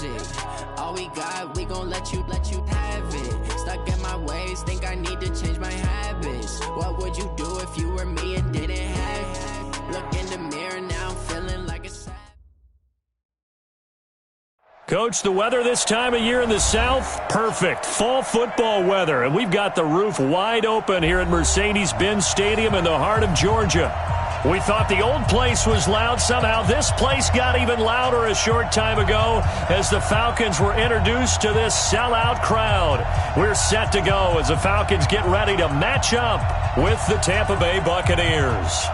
magic. All we got, we gon' let you have it. Stuck in my ways, think I need to change my habits. What would you do if you were me and didn't have it? Look in the mirror now, I'm feeling like a savage. Coach, the weather this time of year in the South, perfect. Fall football weather, and we've got the roof wide open here at Mercedes-Benz Stadium in the heart of Georgia. We thought the old place was loud. Somehow this place got even louder a short time ago as the Falcons were introduced to this sellout crowd. We're set to go as the Falcons get ready to match up with the Tampa Bay Buccaneers.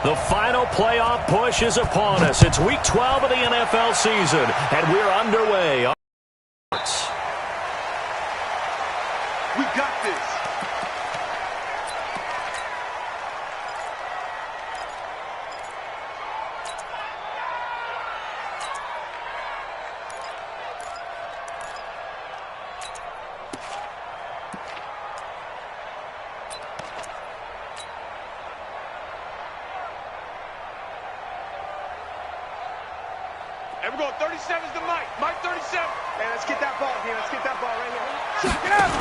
The final playoff push is upon us. It's Week 12 of the NFL season, and we're underway. We got this. And we're going 37's the Mike. Mike 37. Hey, let's get that ball here. Let's get that ball right here. Check it out.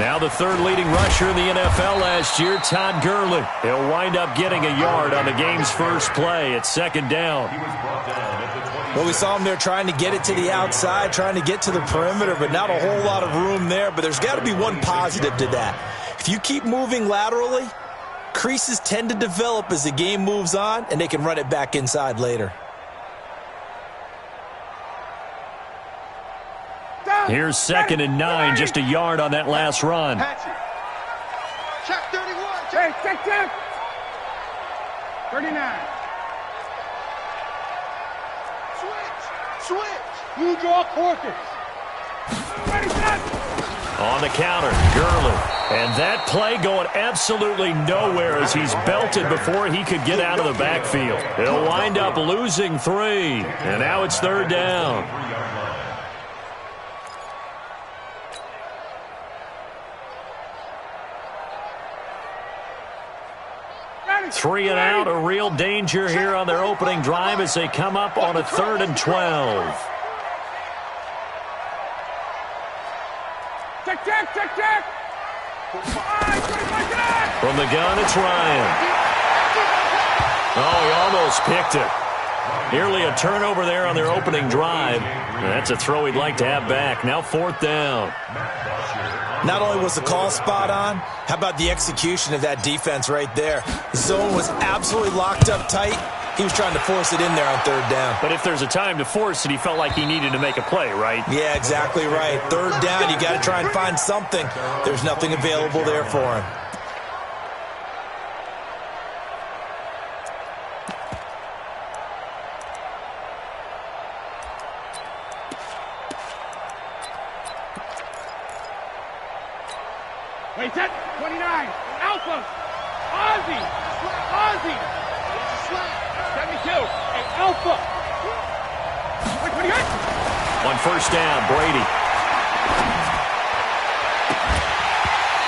Now the third leading rusher in the NFL last year, Todd Gurley. He'll wind up getting a yard on the game's first play. It's second down. Well, we saw him there trying to get it to the outside, trying to get to the perimeter, but not a whole lot of room there. But there's got to be one positive to that. If you keep moving laterally, creases tend to develop as the game moves on, and they can run it back inside later. Here's 2nd and 9, just a yard on that last run. Check 31. Check. 39. Switch. You draw quarters. Ready, set. On the counter, Gurley. And that play going absolutely nowhere as he's belted before he could get out of the backfield. He'll wind up losing 3. And now it's third down. 3 and out, a real danger here on their opening drive as they come up on a 3rd and 12. Check. From the gun, it's Ryan. Oh, he almost picked it. Nearly a turnover there on their opening drive. That's a throw he'd like to have back. Now 4th down. Not only was the call spot on, how about the execution of that defense right there? The zone was absolutely locked up tight. He was trying to force it in there on 3rd down. But if there's a time to force it, he felt like he needed to make a play, right? Yeah, exactly right. 3rd down, you got to try and find something. There's nothing available there for him. Wait, set. 29. Alpha. Ozzy. 72. And Alpha. Wait, 28. On 1st down, Brady.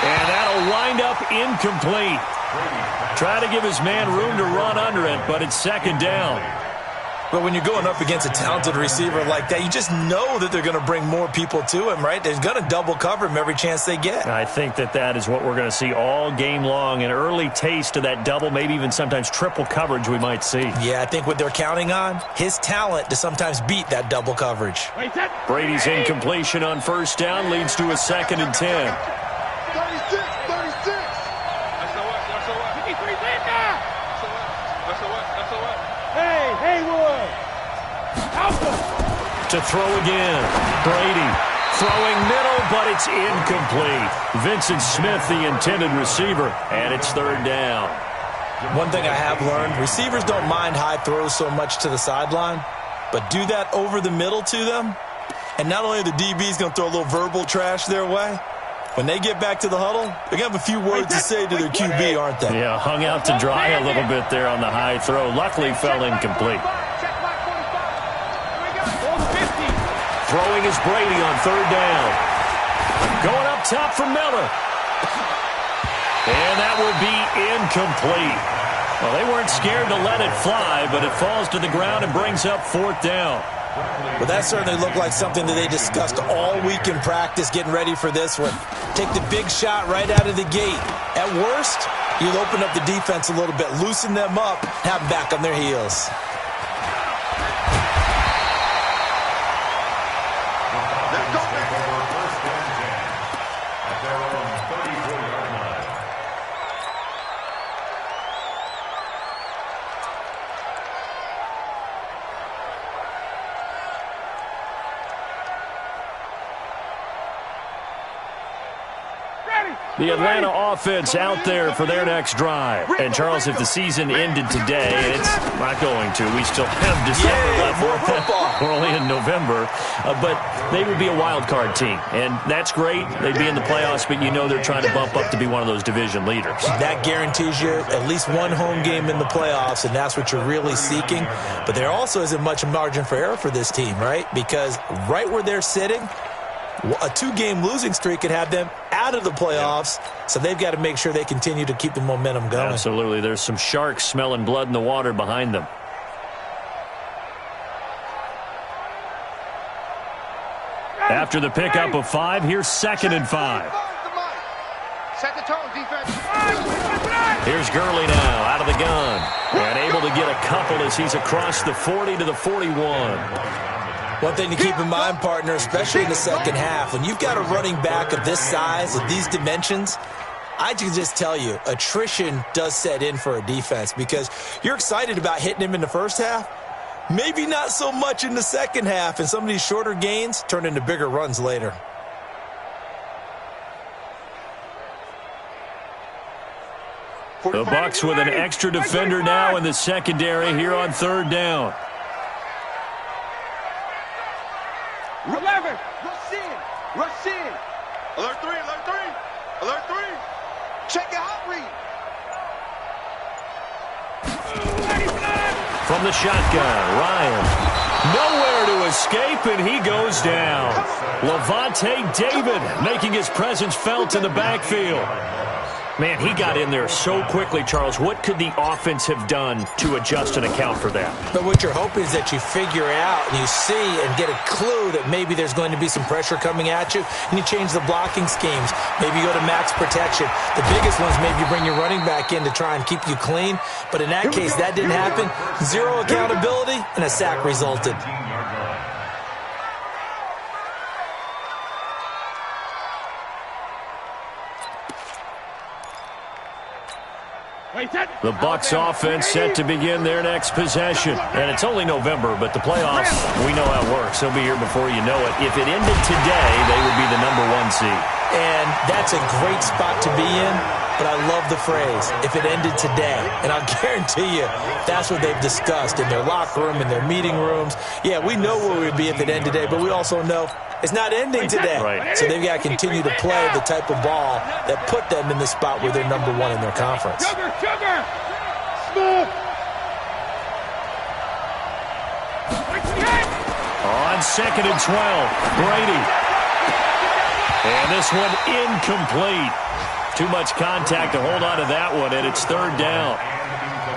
And that'll wind up incomplete. Try to give his man room to run under it, but it's 2nd down. But when you're going up against a talented receiver like that, you just know that they're going to bring more people to him, right? They're going to double cover him every chance they get. I think that is what we're going to see all game long, an early taste of that double, maybe even sometimes triple coverage we might see. Yeah, I think what they're counting on, his talent to sometimes beat that double coverage. Brady's incompletion on 1st down leads to a 2nd and 10. 36. Hey, Haywood. Alpha. To throw again. Brady throwing middle, but it's incomplete. Vincent Smith, the intended receiver, and it's 3rd down. One thing I have learned, receivers don't mind high throws so much to the sideline, but do that over the middle to them, and not only are the DBs going to throw a little verbal trash their way, when they get back to the huddle, they're going to have a few words to say to their QB, aren't they? Yeah, hung out to dry a little bit there on the high throw. Luckily, fell incomplete. Throwing is Brady on third down. Going up top for Miller. And that will be incomplete. Well, they weren't scared to let it fly, but it falls to the ground and brings up fourth down. Well, that certainly looked like something that they discussed all week in practice, getting ready for this one. Take the big shot right out of the gate. At worst, you'll open up the defense a little bit, loosen them up, have them back on their heels. The Atlanta offense out there for their next drive. And, Charles, if the season ended today, and it's not going to, we still have December left. More football. We're only in November. But they would be a wild card team. And that's great. They'd be in the playoffs, but you know they're trying to bump up to be one of those division leaders. That guarantees you at least one home game in the playoffs, and that's what you're really seeking. But there also isn't much margin for error for this team, right? Because right where they're sitting, a two-game losing streak could have them out of the playoffs, so they've got to make sure they continue to keep the momentum going. Absolutely. There's some sharks smelling blood in the water behind them. After the pickup of 5, here's 2nd and 5. Set the tone, defense. Here's Gurley now out of the gun and able to get a couple as he's across the 40 to the 41. One thing to keep in mind, partner, especially in the second half, when you've got a running back of this size, of these dimensions, I can just tell you, attrition does set in for a defense because you're excited about hitting him in the first half, maybe not so much in the second half, and some of these shorter gains turn into bigger runs later. The Bucs with an extra defender now in the secondary here on third down. 11. Rush in. Rush in. Alert 3. Alert 3. Alert 3. Check it out, read. From the shotgun, Ryan. Nowhere to escape, and he goes down. Levante David making his presence felt in the backfield. Man, he got in there so quickly, Charles. What could the offense have done to adjust and account for that? But what you're hoping is that you figure out and you see and get a clue that maybe there's going to be some pressure coming at you, and you change the blocking schemes. Maybe you go to max protection. The biggest ones, maybe you bring your running back in to try and keep you clean. But in that case, that didn't happen. Zero accountability, and a sack resulted. The Bucs offense set to begin their next possession. And it's only November, but the playoffs, we know how it works. They'll be here before you know it. If it ended today, they would be the #1 seed. And that's a great spot to be in, but I love the phrase, if it ended today. And I'll guarantee you, that's what they've discussed in their locker room, in their meeting rooms. Yeah, we know where we'd be if it ended today, but we also know it's not ending today. Right. So they've got to continue to play the type of ball that put them in the spot where they're #1 in their conference. Sugar, sugar. Smooth. On 2nd and 12, Brady. And this one incomplete. Too much contact to hold on to that one, and it's third down.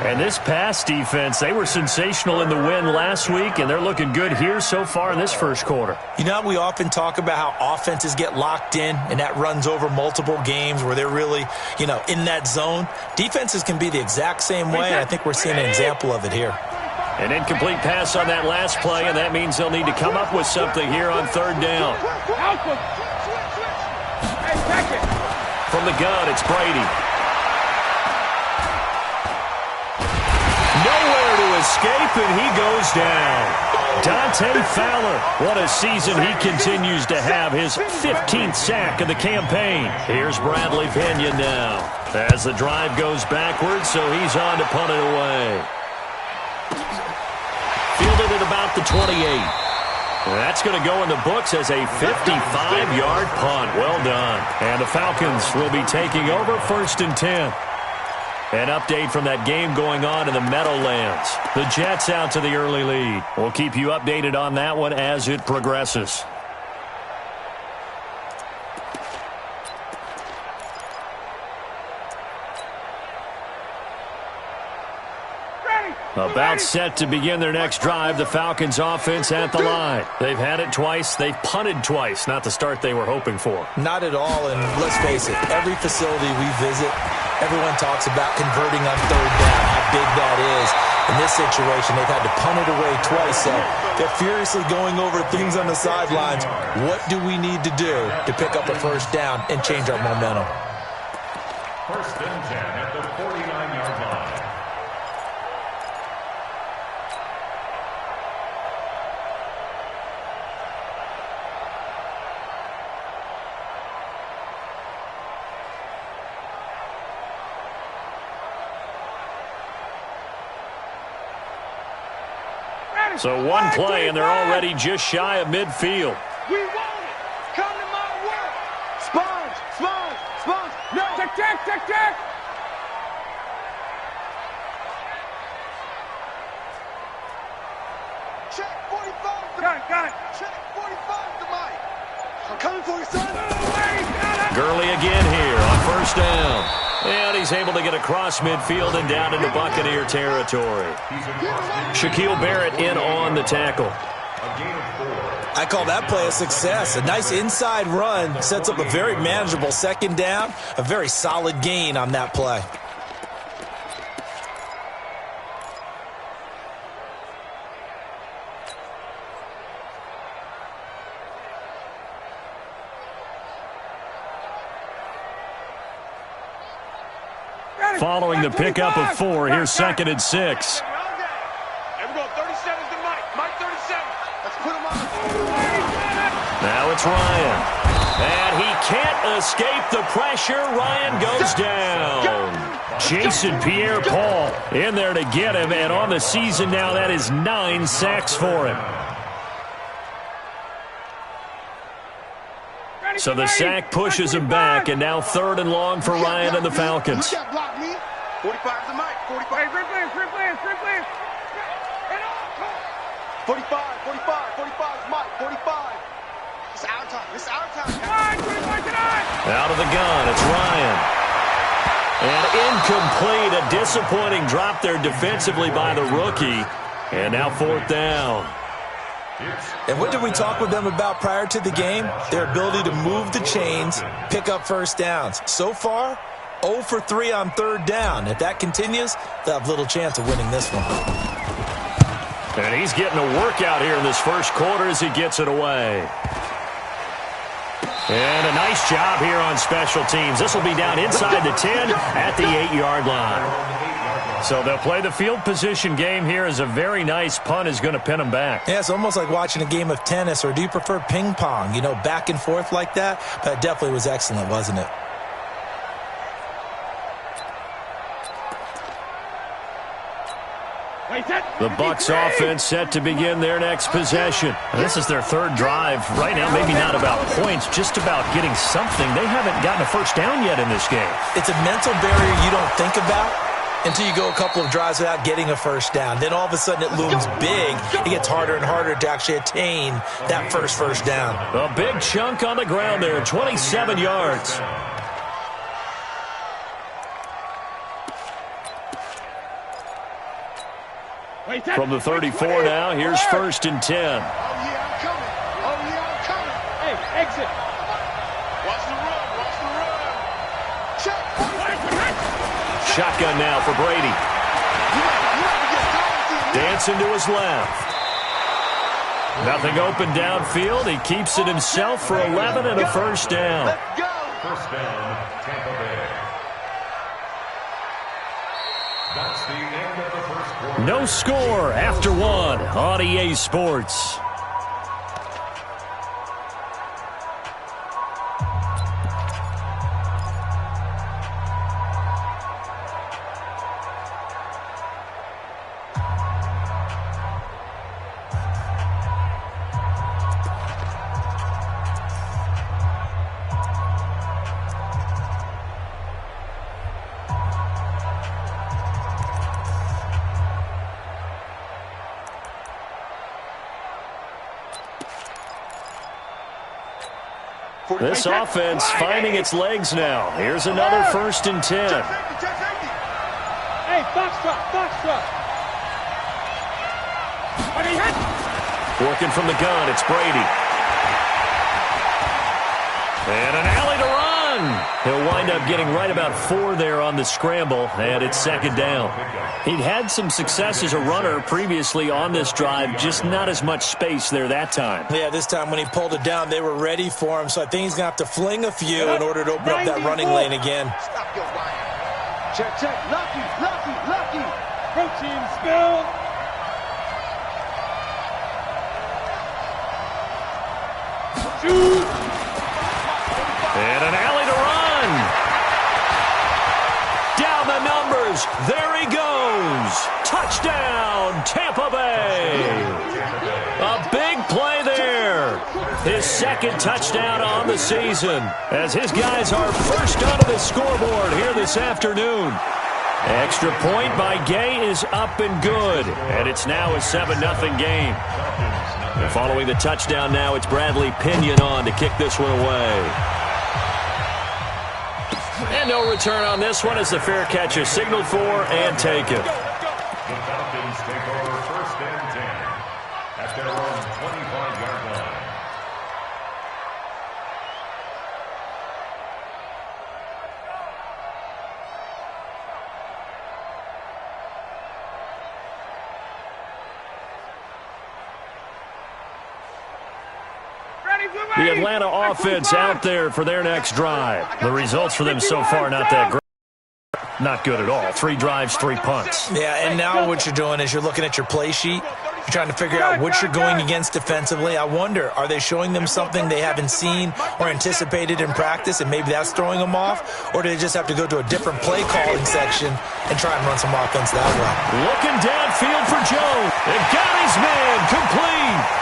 And this pass defense, they were sensational in the win last week, and they're looking good here so far in this first quarter. You know, we often talk about how offenses get locked in, and that runs over multiple games where they're really, in that zone. Defenses can be the exact same way, and I think we're seeing an example of it here. An incomplete pass on that last play, and that means they'll need to come up with something here on third down. From the gun, it's Brady. Nowhere to escape, and he goes down. Dante Fowler, what a season he continues to have, his 15th sack of the campaign. Here's Bradley Pinion now. As the drive goes backwards, so he's on to punt it away. Fielded at about the 28. That's going to go in the books as a 55-yard punt. Well done. And the Falcons will be taking over 1st and 10. An update from that game going on in the Meadowlands. The Jets out to the early lead. We'll keep you updated on that one as it progresses. About set to begin their next drive, the Falcons offense at the line. They've had it twice. They've punted twice. Not the start they were hoping for. Not at all, and let's face it, every facility we visit, everyone talks about converting on 3rd down, how big that is. In this situation, they've had to punt it away twice, so they're furiously going over things on the sidelines. What do we need to do to pick up a 1st down and change our momentum? 1st and 10 at the 49-yard line. So one play, and they're already just shy of midfield. We want it. Come to my world. Sponge, sponge, sponge. No. Check, check, check, check. Check 45. Got it, got it. Check 45 to Mike. I'm coming for you, son. Gurley again here on 1st down. And he's able to get across midfield and down into Buccaneer territory. Shaquille Barrett in on the tackle. I call that play a success. A nice inside run sets up a very manageable 2nd down. A very solid gain on that play. Following the pickup of 4, here's 2nd and 6. And we're going 37 to Mike. Mike 37. Let's put him on. Now it's Ryan. And he can't escape the pressure. Ryan goes down. Jason Pierre-Paul in there to get him. And on the season now, that is 9 sacks for him. So the sack pushes him back, and now 3rd and long for Ryan and the Falcons. 45 to Mike. 45. Hey, free players. 45 is Mike. 45. It's our time. It's our time. Out of the gun, it's Ryan. And incomplete, a disappointing drop there defensively by the rookie. And now 4th down. And what did we talk with them about prior to the game? Their ability to move the chains, pick up 1st downs. So far, 0 for 3 on 3rd down. If that continues, they'll have little chance of winning this one. And he's getting a workout here in this 1st quarter as he gets it away. And a nice job here on special teams. This will be down inside the 10 at the 8-yard line. So they'll play the field position game here as a very nice punt is going to pin them back. Yeah, it's almost like watching a game of tennis, or do you prefer ping pong? You know, back and forth like that? But it definitely was excellent, wasn't it? The Bucs offense set to begin their next possession. This is their 3rd drive. Right now, maybe not about points, just about getting something. They haven't gotten a 1st down yet in this game. It's a mental barrier you don't think about until you go a couple of drives without getting a 1st down. Then all of a sudden it looms big. It gets harder and harder to actually attain that first down. A big chunk on the ground there, 27 yards. From the 34 now, here's 1st and 10. Oh, yeah, I'm coming. Oh, yeah, I'm coming. Hey, exit. Watch the run. Watch the run. Check. Shotgun now for Brady. Dancing to his left. Nothing open downfield. He keeps it himself for 11 and a 1st down. Let's go. 1st down, Tampa Bay. That's the end of the 1st quarter. No score after 1 on EA Sports. This offense finding its legs now. Here's another 1st and 10. Hey, foxtrot. Working from the gun, it's Brady. And an alley to run. He'll wind up getting right about 4 there on the scramble, and it's 2nd down. He'd had some success as a runner previously on this drive, just not as much space there that time. Yeah, this time when he pulled it down, they were ready for him, so I think he's going to have to fling a few in order to open up that running lane again. Stop your whining. Check. Lucky. Protein spill. Shoot. And an alley to run. Down the numbers. There he goes. Touchdown, Tampa Bay. A big play there. His 2nd touchdown on the season as his guys are first onto the scoreboard here this afternoon. Extra point by Gay is up and good, and it's now a 7-0 game. And following the touchdown now, it's Bradley Pinion on to kick this one away. And no return on this one as the fair catch is signaled for and taken. The Falcons take over 1st and 10 at their own 25-yard line. The Atlanta offense out there for their next drive. The results for them so far not that great. Not good at all. 3 drives, 3 punts. Yeah, and now what you're doing is you're looking at your play sheet. You're trying to figure out what you're going against defensively. I wonder, are they showing them something they haven't seen or anticipated in practice, and maybe that's throwing them off? Or do they just have to go to a different play calling section and try and run some offense that way? Looking downfield for Jones. And got his man complete.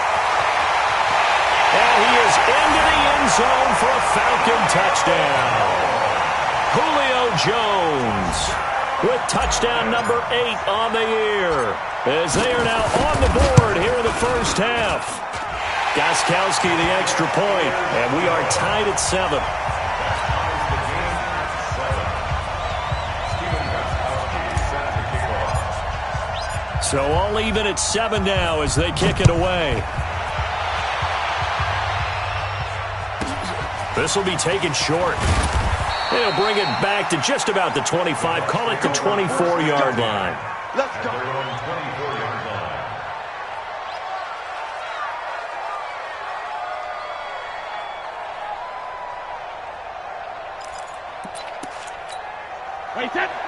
And he is into the end zone for a Falcon touchdown. Julio Jones with touchdown number 8 on the year as they are now on the board here in the 1st half. Gostkowski the extra point, and we are tied at 7. So all even at 7 now as they kick it away. This will be taken short. They'll bring it back to just about the 25. Call it the 24-yard line. Let's go.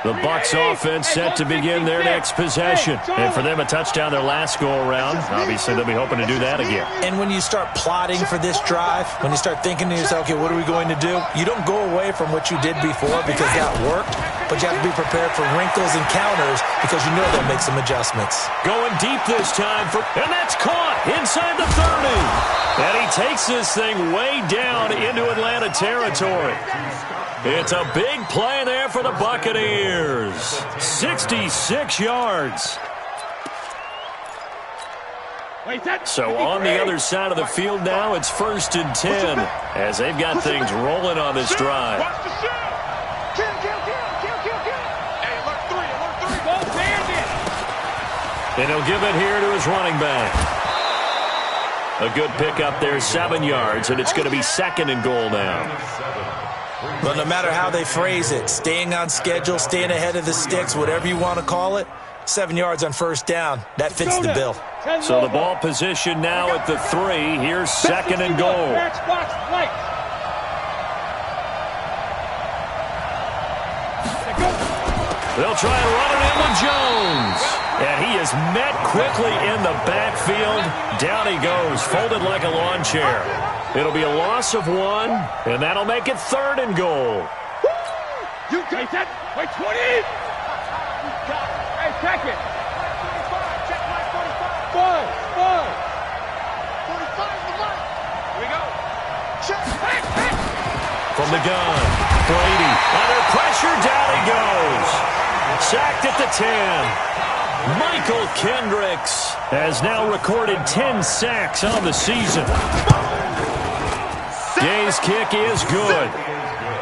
The Bucs offense set to begin their next possession. And for them, a touchdown their last go-around. Obviously, they'll be hoping to do that again. And when you start plotting for this drive, when you start thinking to yourself, okay, what are we going to do? You don't go away from what you did before because that worked, but you have to be prepared for wrinkles and counters because you know they'll make some adjustments. Going deep this time, and that's caught inside the 30. And he takes this thing way down into Atlanta territory. It's a big play there for the Buccaneers. 66 yards. So on the other side of the field now, it's 1st and 10 as they've got things rolling on this drive. And he'll give it here to his running back. A good pickup there, 7 yards, and it's going to be 2nd and goal now. But no matter how they phrase it, staying on schedule, staying ahead of the sticks, whatever you want to call it, 7 yards on 1st down, that fits the bill. So the ball position now at the 3. Here's 2nd and goal. They'll try and run it in with Jones. And he is met quickly in the backfield. Down he goes, folded like a lawn chair. It'll be a loss of 1, and that'll make it 3rd and goal. You take that. Wait, 20. Hey, check it. 45. Check my 45. 5. 45 is the mark. Here we go. Check. Hey. From the gun, Brady. Under pressure, down he goes. Sacked at the 10. Michael Kendricks has now recorded 10 sacks on the season. Gay's kick is good.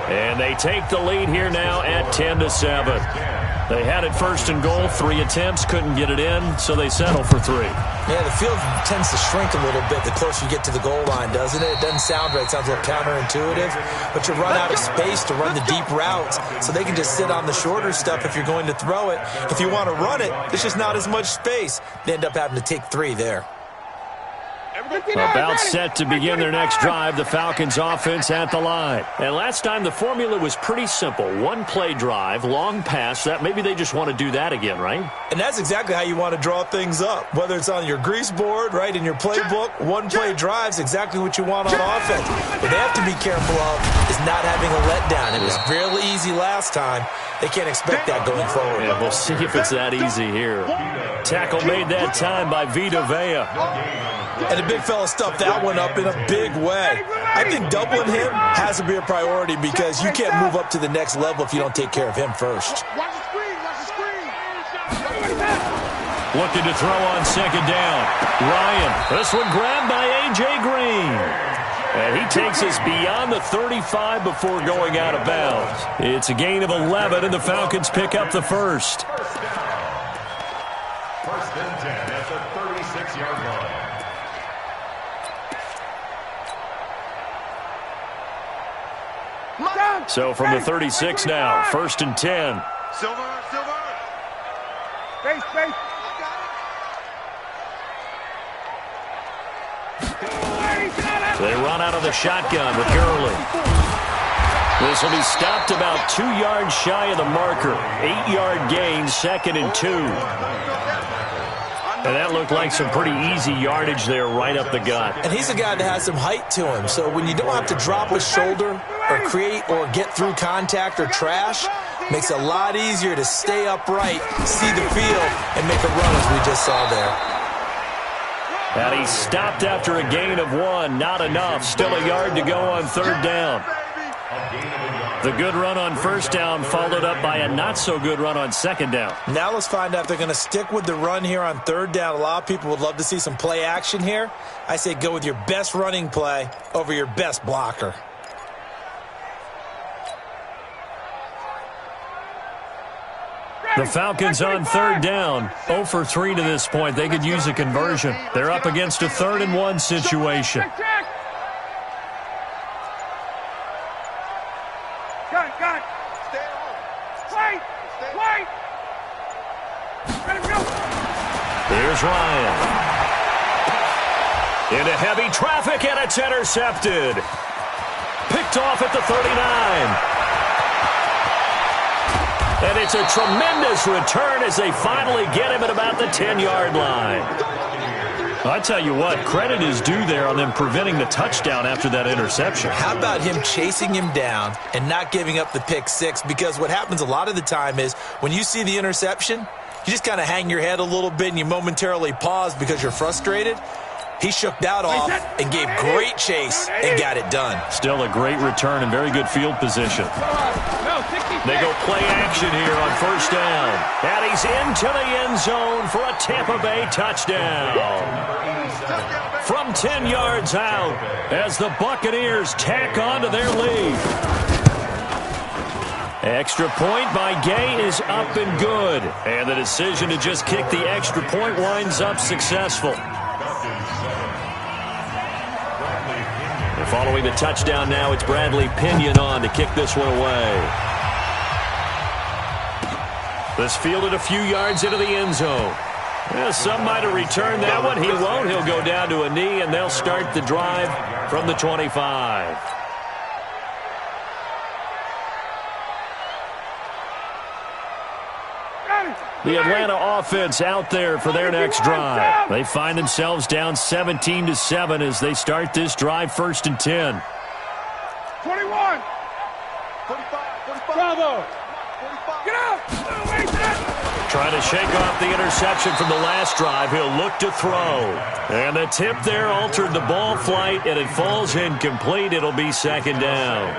And they take the lead here now at 10-7. They had it first and goal, 3 attempts, couldn't get it in, so they settle for 3. Yeah, the field tends to shrink a little bit the closer you get to the goal line, doesn't it? It doesn't sound right. It sounds a little counterintuitive. But you run out of space to run the deep routes, so they can just sit on the shorter stuff if you're going to throw it. If you want to run it, there's just not as much space. They end up having to take 3 there. About set to begin their next drive, the Falcons offense at the line. And last time the formula was pretty simple. 1-play drive, long pass. That maybe they just want to do that again, right? And that's exactly how you want to draw things up. Whether it's on your grease board, right, in your playbook, 1-play drive's exactly what you want on offense. What they have to be careful of is not having a letdown. It was real easy last time. They can't expect that going forward. Yeah, we'll see if it's that easy here. Tackle made that time by Vita Vea. And the big fella stuffed that one up in a big way. I think doubling him has to be a priority because you can't move up to the next level if you don't take care of him first. Watch the screen, watch the screen. Looking to throw on second down. Ryan, this one grabbed by A.J. Green. And he takes us beyond the 35 before going out of bounds. It's a gain of 11, and the Falcons pick up the first. First and 10 at the 36-yard line. So from the 36 now, first and 10. Silver. Face. They run out of the shotgun with Gurley. This will be stopped about 2 yards shy of the marker. 8-yard gain, second and 2. And that looked like some pretty easy yardage there right up the gut. And he's a guy that has some height to him. So when you don't have to drop a shoulder or create or get through contact or trash, makes it a lot easier to stay upright, see the field, and make a run as we just saw there. And he stopped after a gain of 1. Not enough. Still a yard to go on third down. The good run on first down followed up by a not-so-good run on second down. Now let's find out if they're going to stick with the run here on third down. A lot of people would love to see some play action here. I say go with your best running play over your best blocker. The Falcons on third down, 0 for 3 to this point. They could use a conversion. They're up against a 3rd and 1 situation. Got. Stay home. Wait. Let him go. Here's Ryan. Into heavy traffic, and it's intercepted. Picked off at the 39. And it's a tremendous return as they finally get him at about the 10-yard line. I tell you what, credit is due there on them preventing the touchdown after that interception. How about him chasing him down and not giving up the pick six? Because what happens a lot of the time is when you see the interception, you just kind of hang your head a little bit and you momentarily pause because you're frustrated. He shook that off and gave great chase and got it done. Still a great return and very good field position. They go play action here on first down. And he's into the end zone for a Tampa Bay touchdown. From 10 yards out as the Buccaneers tack on to their lead. Extra point by Gay is up and good. And the decision to just kick the extra point winds up successful. Following the touchdown now, it's Bradley Pinion on to kick this one away. This fielded a few yards into the end zone. Yeah, some might have returned that one. He won't. He'll go down to a knee, and they'll start the drive from the 25. The Atlanta offense out there for their next drive. They find themselves down 17-7 as they start this drive first and 10. 21. 45. Bravo. Get up. Trying to shake off the interception from the last drive. He'll look to throw. And the tip there altered the ball flight, and it falls incomplete. It'll be second down.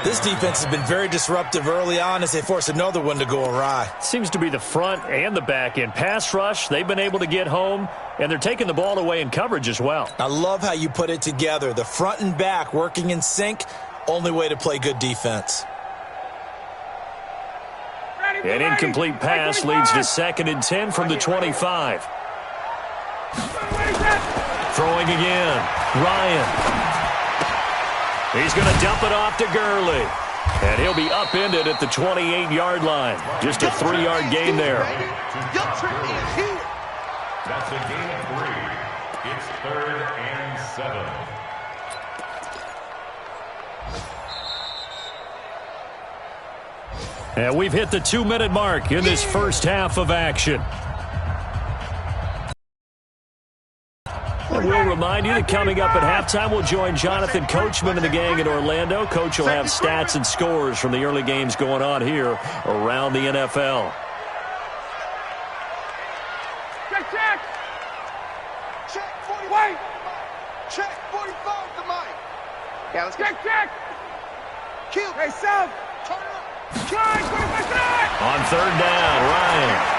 This defense has been very disruptive early on as they force another one to go awry. Seems to be the front and the back end. Pass rush, they've been able to get home, and they're taking the ball away in coverage as well. I love how you put it together. The front and back working in sync, only way to play good defense. An incomplete pass leads to 2nd and 10 from the 25. Throwing again. Ryan. He's going to dump it off to Gurley. And he'll be upended at the 28-yard line. Just a 3-yard gain there. That's a gain of 3. It's 3rd and 7. And we've hit the 2-minute mark in this first half of action. And we'll remind you that coming up at halftime, we'll join Jonathan Coachman and the gang in Orlando. Coach will have stats and scores from the early games going on here around the NFL. Check, check. Check 45. Check 45 to Mike. Yeah, let's check, check. Kill. Hey, South. Turn it up. Try, 25 try. On 3rd down, Ryan.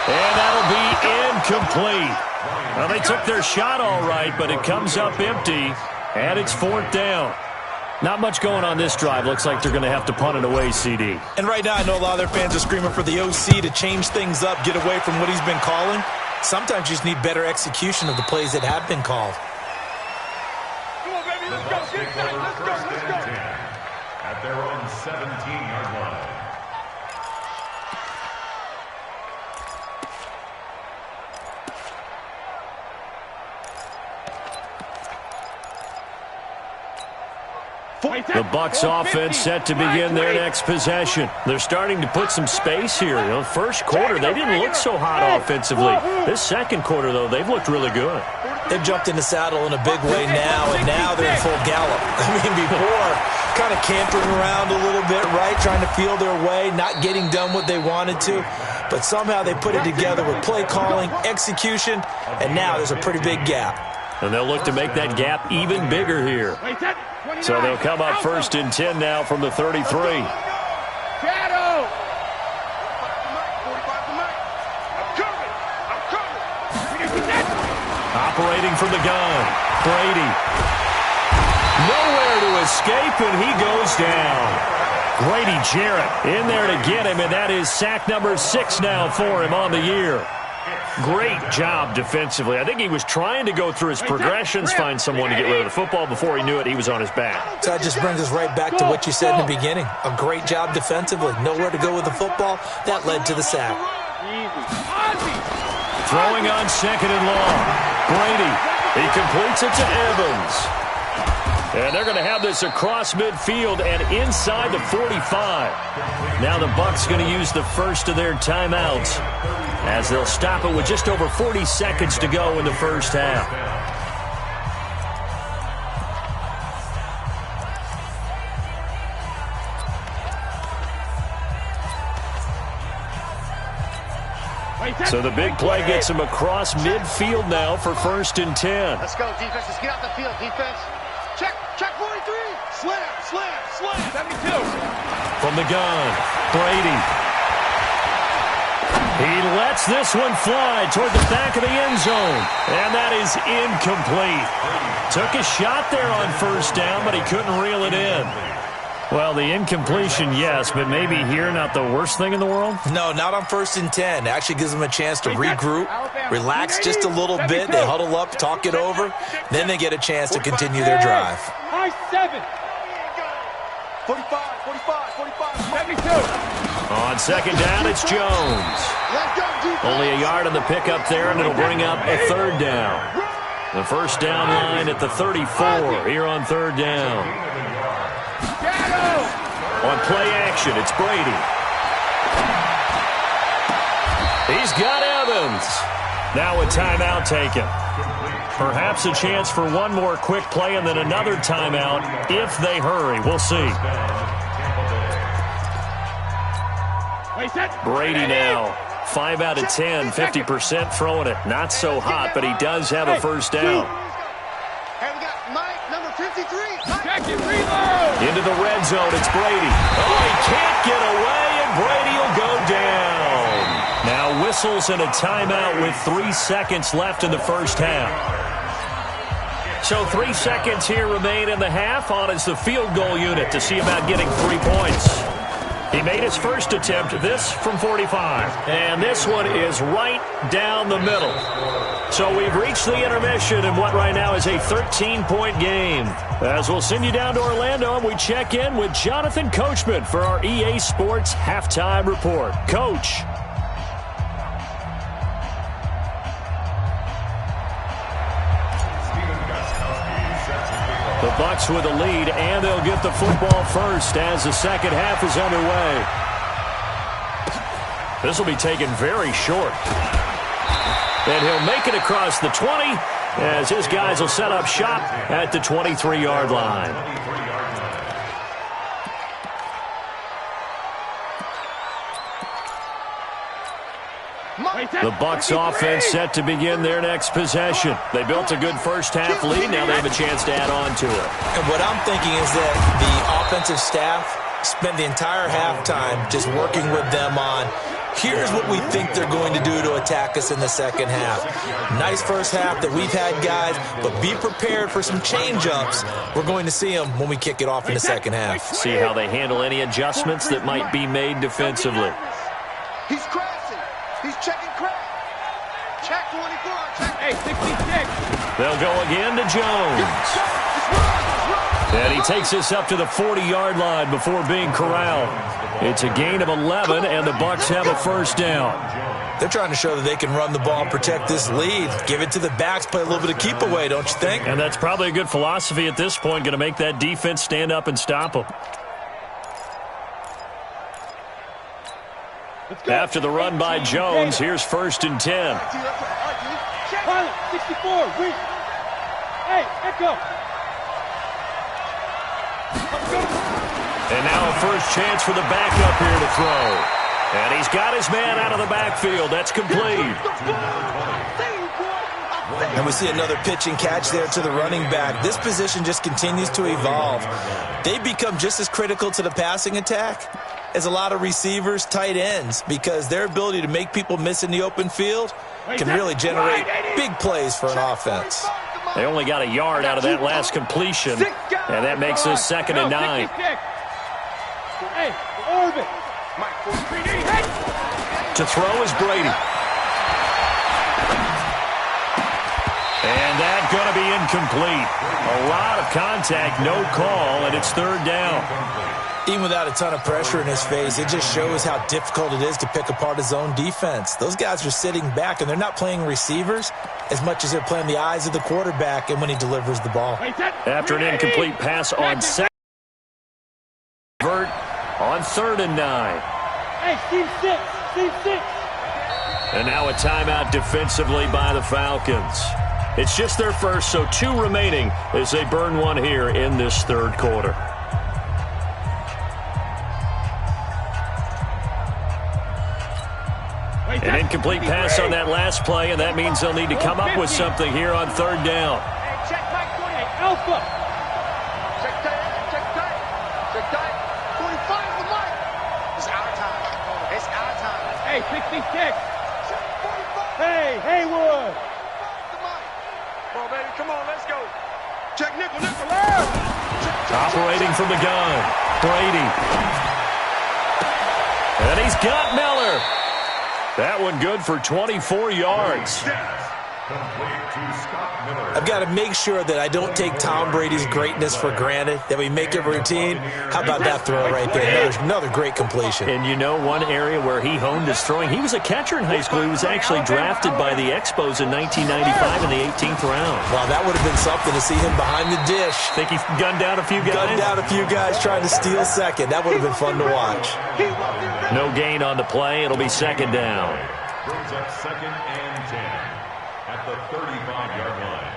And that'll be incomplete. Well, they took their shot all right, but it comes up empty, and it's 4th down. Not much going on this drive. Looks like they're going to have to punt it away, CD. And right now, I know a lot of their fans are screaming for the OC to change things up, get away from what he's been calling. Sometimes you just need better execution of the plays that have been called. Come on, baby, let's go. Get inside. Let's go, let's go. At their own 17-yard line. The Bucs offense set to begin their next possession. They're starting to put some space here. You know, first quarter, they didn't look so hot offensively. This second quarter, though, they've looked really good. They've jumped in the saddle in a big way now, and now they're in full gallop. I mean, before, kind of cantering around a little bit, right, trying to feel their way, not getting done what they wanted to. But somehow they put it together with play calling, execution, and now there's a pretty big gap. And they'll look to make that gap even bigger here. So they'll come up 1st and 10 now from the 33. Shadow. Operating from the gun, Brady. Nowhere to escape, and he goes down. Grady Jarrett in there to get him, and that is sack number 6 now for him on the year. Great job defensively. I think he was trying to go through his progressions, find someone to get rid of the football. Before he knew it, he was on his back. So that just brings us right back to what you said in the beginning. A great job defensively. Nowhere to go with the football. That led to the sack. Throwing on 2nd and long. Brady. He completes it to Evans. And they're going to have this across midfield and inside the 45. Now the Bucs going to use the first of their timeouts, as they'll stop it with just over 40 seconds to go in the first half. So the big play gets him across midfield now for 1st and 10. Let's go, defense. Let's get out the field, defense. Check 43. Slam. 72. From the gun, Brady. He lets this one fly toward the back of the end zone. And that is incomplete. Took a shot there on 1st down, but he couldn't reel it in. Well, the incompletion, yes, but maybe here not the worst thing in the world? No, not on 1st and 10. It actually gives them a chance to regroup, relax just a little bit. They huddle up, talk it over. Then they get a chance to continue their drive. High 7. 45. 72. On 2nd down, it's Jones. Only a yard on the pickup there, and it'll bring up a 3rd down. The 1st down line at the 34 here on 3rd down. On play action, it's Brady. He's got Evans. Now a timeout taken. Perhaps a chance for one more quick play and then another timeout if they hurry. We'll see. Brady now, 5 out of 10, 50% throwing it. Not so hot, but he does have a 1st down. Hey, we got Mike, number 50. Check it, reload. Into the red zone, it's Brady. Oh, he can't get away, and Brady will go down. Now whistles and a timeout with 3 seconds left in the first half. So 3 seconds here remain in the half. On is the field goal unit to see about getting 3 points. He made his first attempt, this from 45. And this one is right down the middle. So we've reached the intermission in what right now is a 13-point game. As we'll send you down to Orlando, and we check in with Jonathan Coachman for our EA Sports Halftime Report. Coach. The Bucs with a lead, and they'll get the football first as the second half is underway. This will be taken very short. And he'll make it across the 20 as his guys will set up shop at the 23-yard line. The Bucs offense set to begin their next possession. They built a good first-half lead. Now they have a chance to add on to it. And what I'm thinking is that the offensive staff spent the entire halftime just working with them on, here's what we think they're going to do to attack us in the second half. Nice first half that we've had, guys, but be prepared for some change-ups. We're going to see them when we kick it off in the second half. See how they handle any adjustments that might be made defensively. He's crashing. He's checking crack. Check 24. Check. Hey, 66. They'll go again to Jones. And he takes us up to the 40-yard line before being corralled. It's a gain of 11, and the Bucs have a first down. They're trying to show that they can run the ball and protect this lead. Give it to the backs, play a little bit of keep away, don't you think? And that's probably a good philosophy at this point, going to make that defense stand up and stop them. After the run by Jones, here's 1st and 10. Pilot, 64, wait. Hey, echo. And now a first chance for the backup here to throw. And he's got his man out of the backfield. That's complete. And we see another pitch and catch there to the running back. This position just continues to evolve. They become just as critical to the passing attack as a lot of receivers, tight ends, because their ability to make people miss in the open field can really generate big plays for an offense. They only got a yard out of that last completion, and that makes this 2nd and 9. Hey, orbit. To throw is Brady. And that's going to be incomplete. A lot of contact, no call, and it's 3rd down. Even without a ton of pressure in his face, it just shows how difficult it is to pick apart his own defense. Those guys are sitting back, and they're not playing receivers as much as they're playing the eyes of the quarterback and when he delivers the ball. After an incomplete pass on second, on 3rd and 9. Hey, Steve 6, Steve 6. And now a timeout defensively by the Falcons. It's just their first, so 2 remaining as they burn one here in this 3rd quarter. An incomplete pass on that last play, and that means they'll need to come up with something here on 3rd down. Hey, check Mike 28, Alpha. Check tight. Check tight. Check tight. 45 for Mike. It's our time. It's our time. Hey, 66. Check 45. Hey, Haywood. Come on, baby. Come on, let's go. Check nickel. Operating from the gun, Brady. And he's got Miller. That one good for 24 yards. I've got to make sure that I don't take Tom Brady's greatness for granted, that we make it routine. How about that throw right there? Another great completion. And you know one area where he honed his throwing? He was a catcher in high school. He was actually drafted by the Expos in 1995 in the 18th round. Well, that would have been something to see him behind the dish. Think he gunned down a few guys? Gunned down a few guys trying to steal second. That would have been fun to watch. No gain on the play. It'll be 2nd down. Brings up 2nd and 10 at the 35-yard line.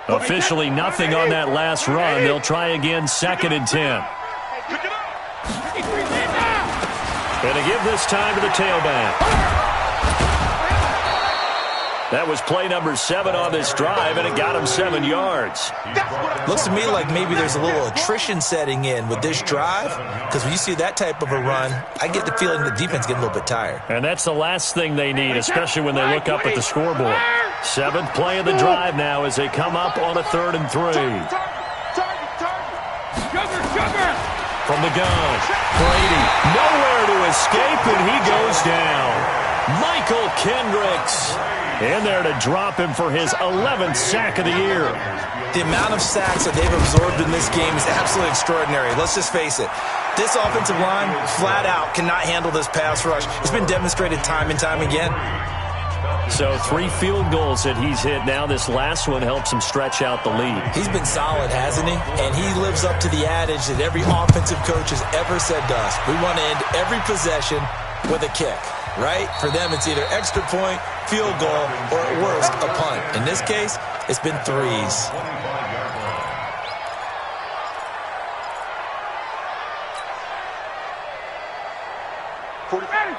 Officially nothing on that last run. They'll try again, 2nd and 10. Going to give this time to the tailback. That was play number 7 on this drive, and it got him 7 yards. Looks to me like maybe there's a little attrition setting in with this drive, because when you see that type of a run, I get the feeling the defense getting a little bit tired. And that's the last thing they need, especially when they look up at the scoreboard. 7th play of the drive now as they come up on a 3rd and 3. From the gun, Brady nowhere to escape, and he goes down. Michael Kendricks in there to drop him for his 11th sack of the year. The amount of sacks that they've absorbed in this game is absolutely extraordinary. Let's just face it. This offensive line, flat out, cannot handle this pass rush. It's been demonstrated time and time again. So 3 field goals that he's hit now. This last one helps him stretch out the lead. He's been solid, hasn't he? And he lives up to the adage that every offensive coach has ever said to us. We want to end every possession with a kick, right? For them, it's either extra point, field goal, or at worst, a punt. In this case, it's been 3s.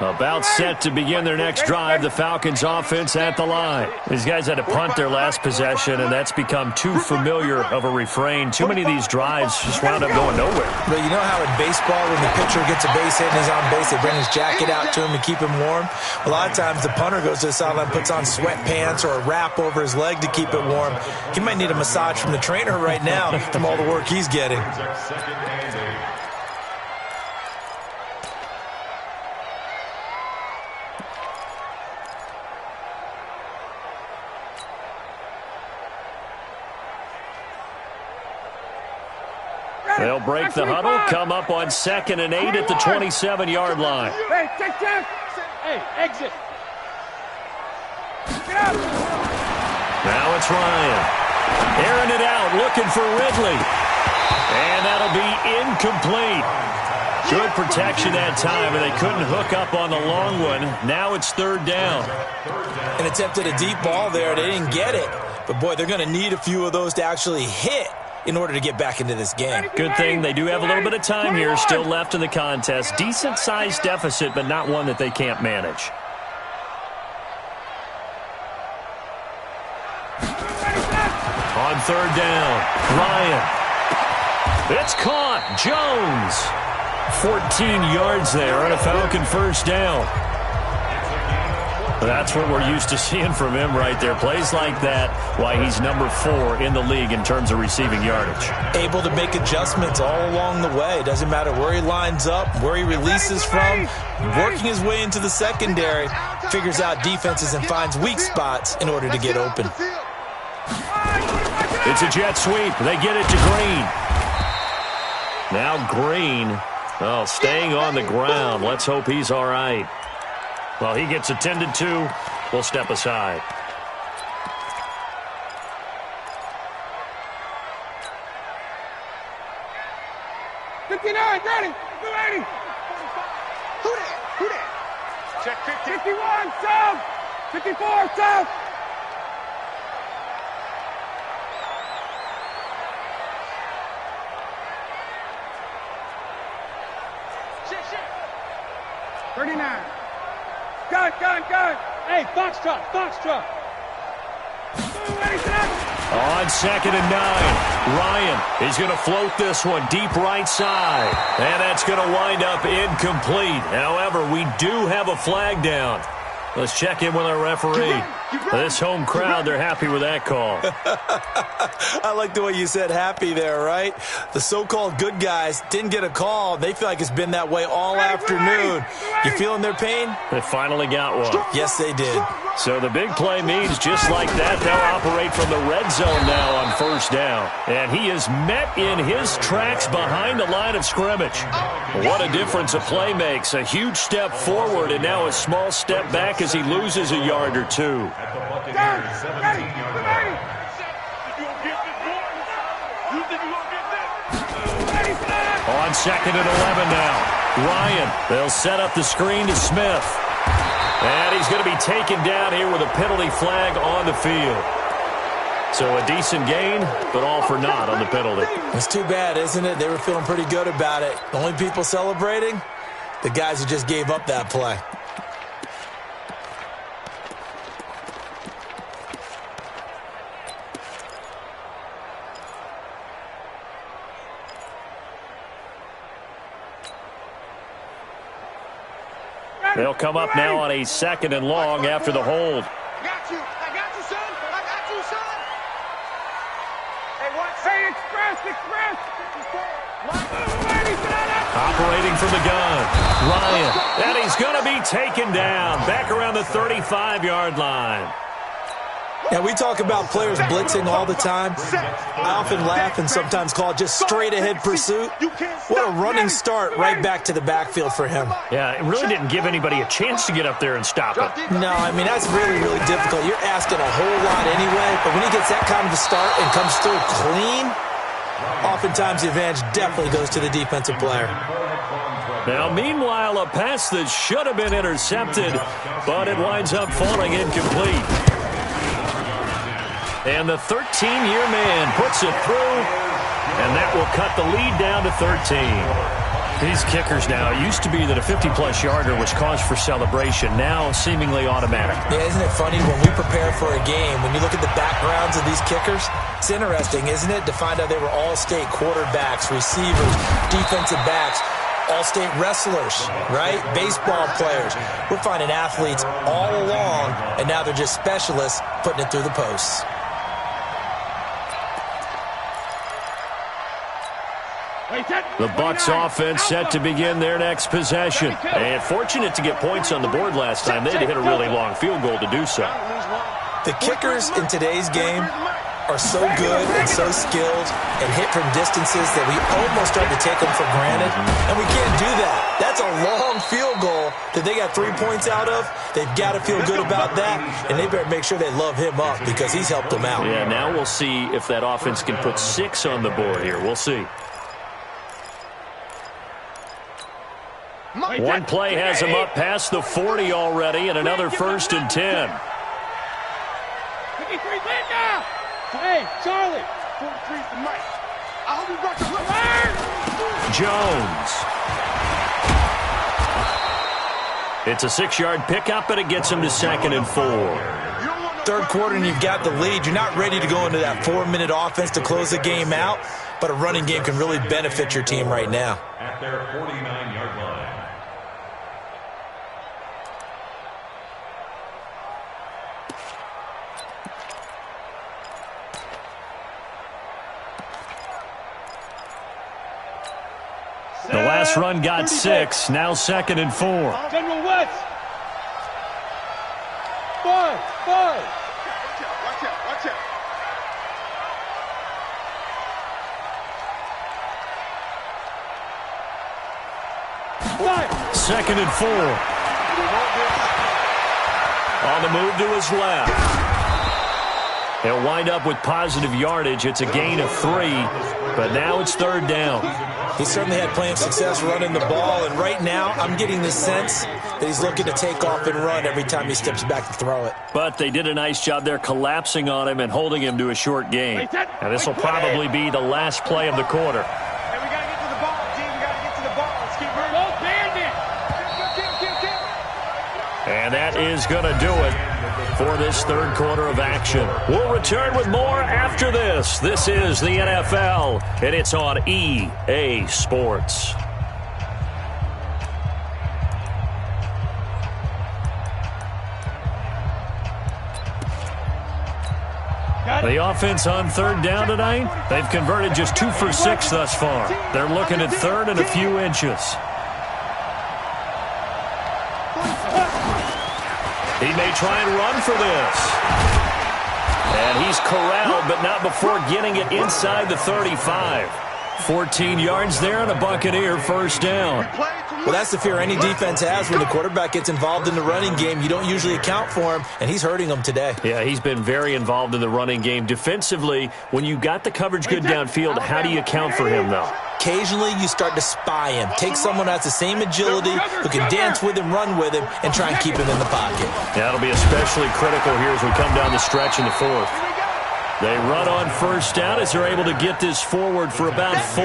About set to begin their next drive, the Falcons offense at the line. These guys had to punt their last possession, and that's become too familiar of a refrain. Too many of these drives just wound up going nowhere. But you know how in baseball, when the pitcher gets a base hit and he's on base, they bring his jacket out to him to keep him warm? A lot of times the punter goes to the sideline, puts on sweatpants or a wrap over his leg to keep it warm. He might need a massage from the trainer right now from all the work he's getting. They'll break the huddle, come up on 2nd and 8 at the 27-yard line. Hey, check. Hey, exit. Get up. Now it's Ryan. Airing it out, looking for Ridley. And that'll be incomplete. Good protection that time, and they couldn't hook up on the long one. Now it's 3rd down. And attempted a deep ball there. They didn't get it. But, boy, they're going to need a few of those to actually hit in order to get back into this game. Good thing they do have a little bit of time here still left in the contest. Decent-sized deficit, but not one that they can't manage. On 3rd down, Ryan. It's caught. Jones. 14 yards there on a Falcon 1st down. That's what we're used to seeing from him right there. Plays like that, why he's number 4 in the league in terms of receiving yardage. Able to make adjustments all along the way. Doesn't matter where he lines up, where he releases from. Working his way into the secondary, figures out defenses and finds weak spots in order to get open. It's a jet sweep. They get it to Green. Now Green, staying on the ground. Let's hope he's all right. Well, he gets attended to. We'll step aside. Ready. Who that? Check 50. 51, south. 54, south. Shit. 39. Gun. Hey, Foxtrot. On 2nd and 9, Ryan is going to float this one deep right side. And that's going to wind up incomplete. However, we do have a flag down. Let's check in with our referee. This home crowd, they're happy with that call. I like the way you said happy there, right? The so-called good guys didn't get a call. They feel like it's been that way all afternoon. You feeling their pain? They finally got one. Yes, they did. So the big play means just like that, they'll operate from the red zone now on 1st down. And he is met in his tracks behind the line of scrimmage. What a difference a play makes. A huge step forward and now a small step back as he loses a yard or 2. At the Buccaneers, 17-yard line. On 2nd and 11 now. Ryan, they'll set up the screen to Smith. And he's going to be taken down here with a penalty flag on the field. So a decent gain, but all for naught on the penalty. It's too bad, isn't it? They were feeling pretty good about it. The only people celebrating, the guys who just gave up that play. They'll come up now on a 2nd and long after the hold. I got you, son. I got you, son. Hey, what? Say express. Operating from the gun, Ryan, and he's going to be taken down back around the 35-yard line. Now, we talk about players blitzing all the time. I often laugh and sometimes call it just straight-ahead pursuit. What a running start right back to the backfield for him. Yeah, it really didn't give anybody a chance to get up there and stop him. No, I mean, that's really, really difficult. You're asking a whole lot anyway, but when he gets that kind of a start and comes through clean, oftentimes the advantage definitely goes to the defensive player. Now, meanwhile, a pass that should have been intercepted, but it winds up falling incomplete. And the 13-year man puts it through, and that will cut the lead down to 13. These kickers now, it used to be that a 50-plus yarder was cause for celebration, now seemingly automatic. Yeah, isn't it funny when we prepare for a game, when you look at the backgrounds of these kickers, it's interesting, isn't it, to find out they were all-state quarterbacks, receivers, defensive backs, all-state wrestlers, right? Baseball players. We're finding athletes all along, and now they're just specialists putting it through the posts. The Bucs offense set to begin their next possession. And fortunate to get points on the board last time. They had to hit a really long field goal to do so. The kickers in today's game are so good and so skilled and hit from distances that we almost start to take them for granted. And we can't do that. That's a long field goal that they got 3 points out of. They've got to feel good about that, and they better make sure they love him up because he's helped them out. Yeah, now we'll see if that offense can put 6 on the board here. We'll see. One play has him up past the 40 already, and another 1st and 10. Hey, Charlie. 43's the mic. I hope you brought your Jones. It's a 6-yard pickup, and it gets him to 2nd and 4. Third quarter, and you've got the lead. You're not ready to go into that 4-minute offense to close the game out, but a running game can really benefit your team right now. At their 49-yard line. The last run got 6, now 2nd and 4. General West. 5. Watch out. 2nd and 4. On the move to his left. He'll wind up with positive yardage. It's a gain of 3, but now it's 3rd down. He certainly had plenty of success running the ball, and right now I'm getting the sense that he's looking to take off and run every time he steps back to throw it. But they did a nice job there collapsing on him and holding him to a short gain. And this will probably be the last play of the quarter. Hey, we got to get to the ball, team. We got to get to the ball. Let's keep running. Both bandit. And that is going to do it for this third quarter of action. We'll return with more after this. This is the NFL, and it's on EA Sports. The offense on third down tonight, they've converted just 2 for 6 thus far. They're looking at third and a few inches. He may try and run for this. And he's corralled, but not before getting it inside the 35. 14 yards there and a Buccaneer first down. Well, that's the fear any defense has when the quarterback gets involved in the running game. You don't usually account for him, and he's hurting them today. Yeah, he's been very involved in the running game. Defensively, when you got the coverage good downfield, how do you account for him, though? Occasionally, you start to spy him. Take someone who has the same agility, who can dance with him, run with him, and try and keep him in the pocket. That'll be especially critical here as we come down the stretch in the fourth. They run on first down as they're able to get this forward for about 4.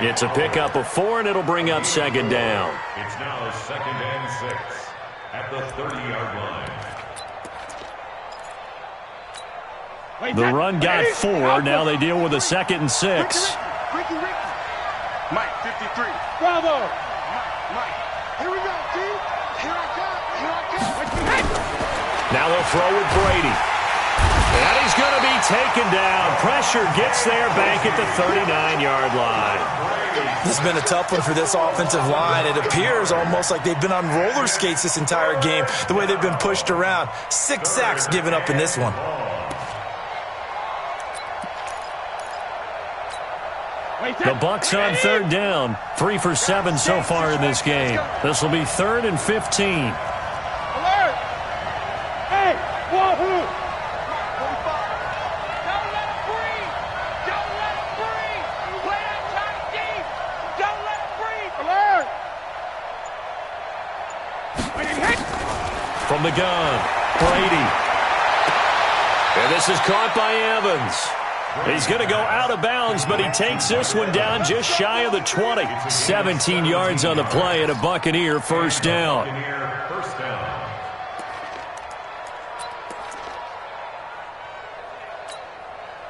It's a pickup of 4, and it'll bring up second down. It's now 2nd and 6 at the 30-yard line. The run got 4. Now they deal with a 2nd and 6. Mike, 53. Bravo. Mike. Here we go, team. Here I come. Now they'll throw with Brady. And he's going to be taken down. Pressure gets there back at the 39-yard line. This has been a tough one for this offensive line. It appears almost like they've been on roller skates this entire game, the way they've been pushed around. 6 sacks given up in this one. The Bucs on third down. 3 for 7 so far in this game. This will be 3rd and 15. Alert. Hey, wahoo. Don't let him breathe. Don't let him breathe. Play that tight deep. Don't let him breathe. Alert. From the gun, Brady. And this is caught by Evans. He's going to go out of bounds, but he takes this one down just shy of the 20. 17 yards on the play and a Buccaneer first down.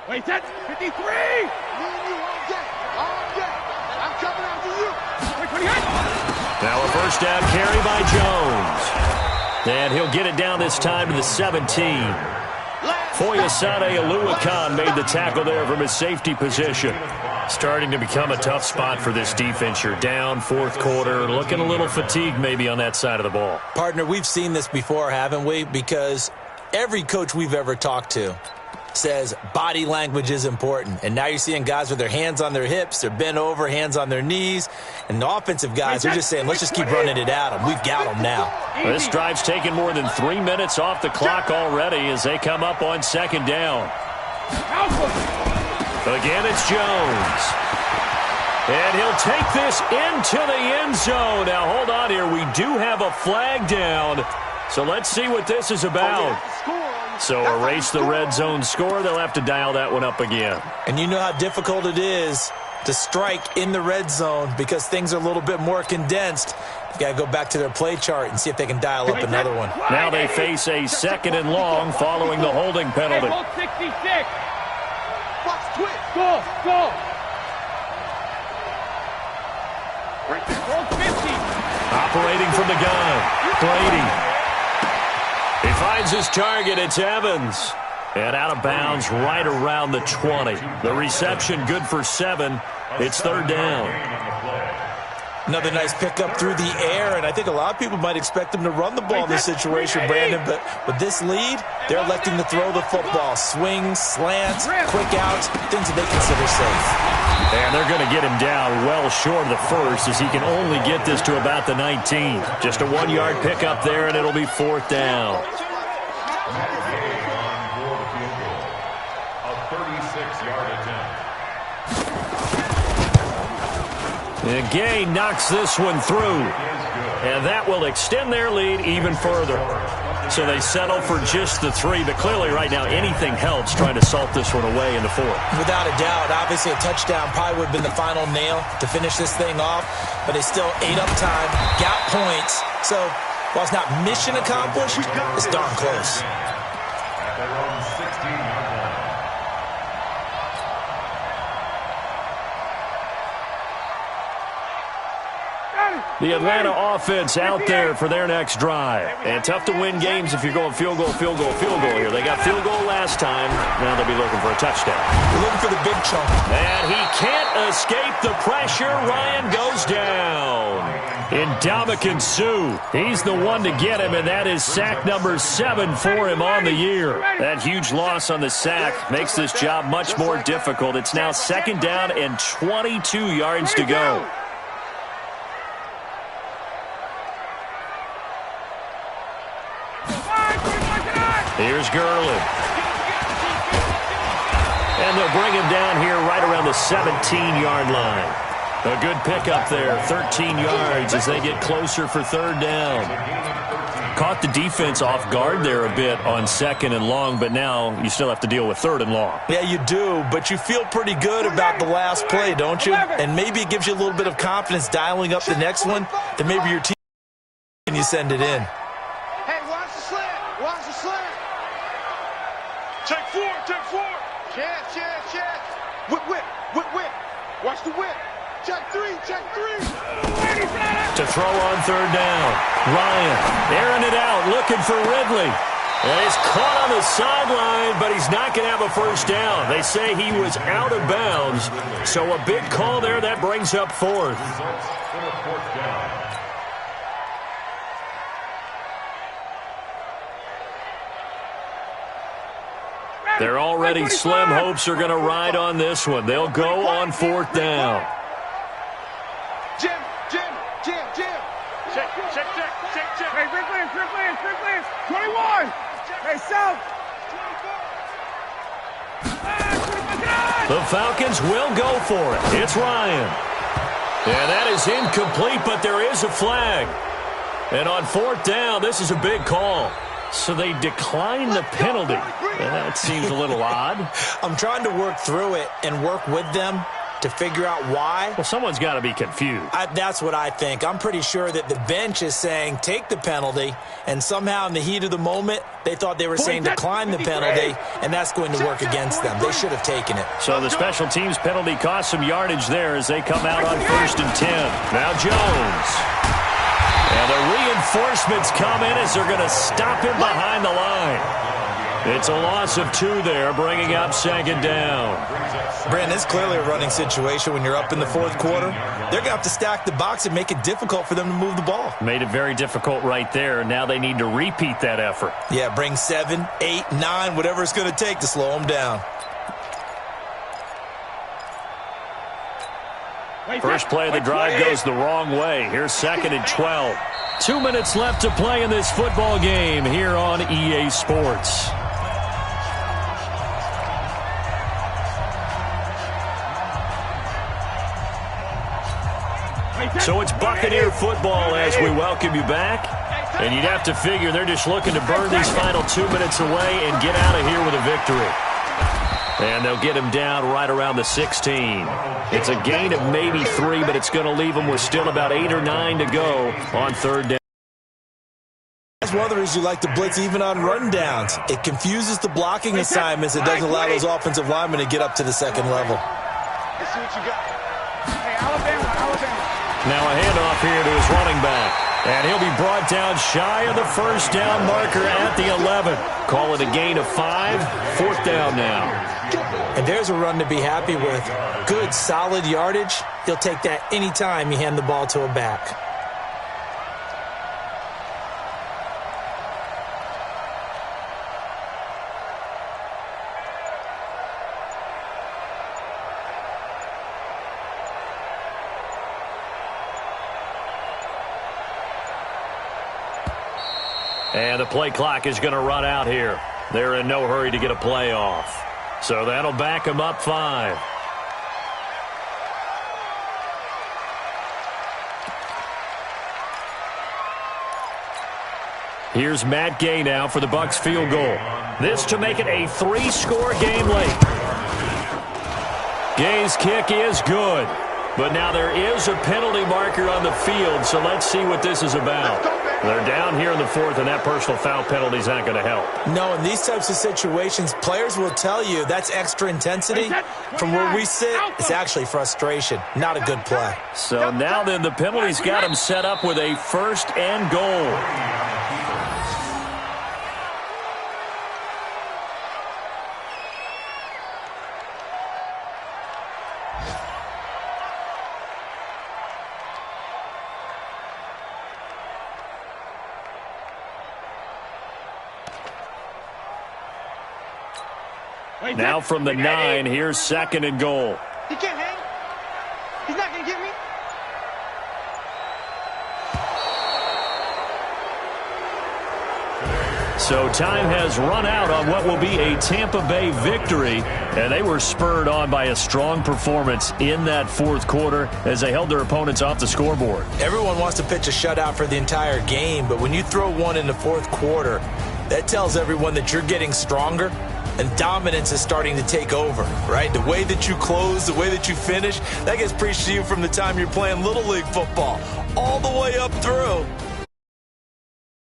Wait, that's 53. Me and you all day. All day. I'm coming after you. Now a first down carry by Jones. And he'll get it down this time to the 17. Foyesade Aluakan made the tackle there from his safety position. Starting to become a tough spot for this defense. You're down, 4th quarter, looking a little fatigued maybe on that side of the ball. Partner, we've seen this before, haven't we? Because every coach we've ever talked to says body language is important. And now you're seeing guys with their hands on their hips, they're bent over, hands on their knees. And the offensive guys are just saying, let's just keep running it at them. We've got them now. Well, this drive's taken more than 3 minutes off the clock already as they come up on second down. Again, it's Jones. And he'll take this into the end zone. Now, hold on here. We do have a flag down. So let's see what this is about. So erase the red zone score. They'll have to dial that one up again. And you know how difficult it is to strike in the red zone because things are a little bit more condensed. You've got to go back to their play chart and see if they can dial up another one. Now they face a 2nd and long following the holding penalty. Hold 66. Watch twitch. Go, go. Hold 50. Operating from the gun, Brady. He finds his target. It's Evans. And out of bounds right around the 20. The reception good for 7. It's 3rd down. Another nice pickup through the air, and I think a lot of people might expect them to run the ball in this situation, Brandon, but with this lead, they're electing to throw the football. Swings, slants, quick outs, things that they consider safe. And they're going to get him down well short of the first as he can only get this to about the 19. Just a 1-yard pickup there, and it'll be 4th down. A 36-yard attempt. And Gay knocks this one through. And that will extend their lead even further. So they settle for just the 3, but clearly right now anything helps trying to salt this one away in the 4th. Without a doubt, obviously a touchdown probably would have been the final nail to finish this thing off, but they still ate up time, got points. So while it's not mission accomplished, it's darn close. At their own 16-yard line. The Atlanta offense out there for their next drive. And tough to win games if you're going field goal, field goal, field goal here. They got field goal last time. Now they'll be looking for a touchdown. They're looking for the big chunk. And he can't escape the pressure. Ryan goes down. Ndamukong Suh, he's the one to get him, and that is sack number 7 for him on the year. That huge loss on the sack makes this job much more difficult. It's now 2nd down and 22 yards to go. Here's Gurley. And they'll bring him down here right around the 17-yard line. A good pickup there, 13 yards as they get closer for 3rd down. Caught the defense off guard there a bit on second and long, but now you still have to deal with third and long. Yeah, you do, but you feel pretty good about the last play, don't you? And maybe it gives you a little bit of confidence dialing up the next one, then maybe your team when you send it in. Hey, watch the slant. Watch the slant. Check four. Check four. Check. Whip. Watch the whip. Check three. To throw on third down. Ryan airing it out, looking for Ridley. And he's caught on the sideline, but he's not going to have a first down. They say he was out of bounds. So a big call there. That brings up fourth. They're already slim hopes are going to ride on this one. They'll go on fourth down. Jim. Check. Hey, quick lens. 21. Hey, South. The Falcons will go for it. It's Ryan. And that is incomplete, but there is a flag. And on fourth down, this is a big call. So they decline the penalty. That seems a little odd. I'm trying to work through it and work with them to figure out why. Well, someone's got to be confused. That's what I think. I'm pretty sure that the bench is saying take the penalty, and somehow in the heat of the moment, they thought they were saying decline the penalty, and that's going to work against them. They should have taken it. So the special teams penalty cost some yardage there as they come out on 1st and 10. Now Jones. And the reinforcements come in as they're going to stop him behind the line. It's a loss of 2 there, bringing up 2nd down. Brandon, it's clearly a running situation when you're up in the fourth quarter. They're going to have to stack the box and make it difficult for them to move the ball. Made it very difficult right there. Now they need to repeat that effort. Yeah, bring 7, 8, 9, whatever it's going to take to slow them down. First play of the drive goes the wrong way. Here's 2nd and 12. 2 minutes left to play in this football game here on EA Sports. So it's Buccaneer football as we welcome you back. And you'd have to figure they're just looking to burn these final 2 minutes away and get out of here with a victory. And they'll get him down right around the 16. It's a gain of maybe 3, but it's going to leave them with still about 8 or 9 to go on third down. That's one of the reasons you like to blitz even on rundowns. It confuses the blocking assignments. It doesn't allow those offensive linemen to get up to the second level. Let's see what you got. Hey, Alabama. Now a handoff here to his running back. And he'll be brought down shy of the first down marker at the 11. Call it a gain of 5. 4th down now. And there's a run to be happy with. Good, solid yardage. He'll take that anytime you hand the ball to a back. And the play clock is going to run out here. They're in no hurry to get a play off. So that'll back them up 5. Here's Matt Gay now for the Bucs field goal. This to make it a 3-score game late. Gay's kick is good. But now there is a penalty marker on the field, so let's see what this is about. They're down here in the 4th, and that personal foul penalty is not going to help. No, in these types of situations, players will tell you that's extra intensity. From where we sit, it's actually frustration, not a good play. So now then the penalty's got him set up with a 1st and goal. Now from the 9, here's 2nd and goal. He can't hang. He's not going to get me. So time has run out on what will be a Tampa Bay victory, and they were spurred on by a strong performance in that fourth quarter as they held their opponents off the scoreboard. Everyone wants to pitch a shutout for the entire game, but when you throw one in the fourth quarter, that tells everyone that you're getting stronger and dominance is starting to take over, right? The way that you close, the way that you finish, that gets preached to you from the time you're playing Little League football all the way up through.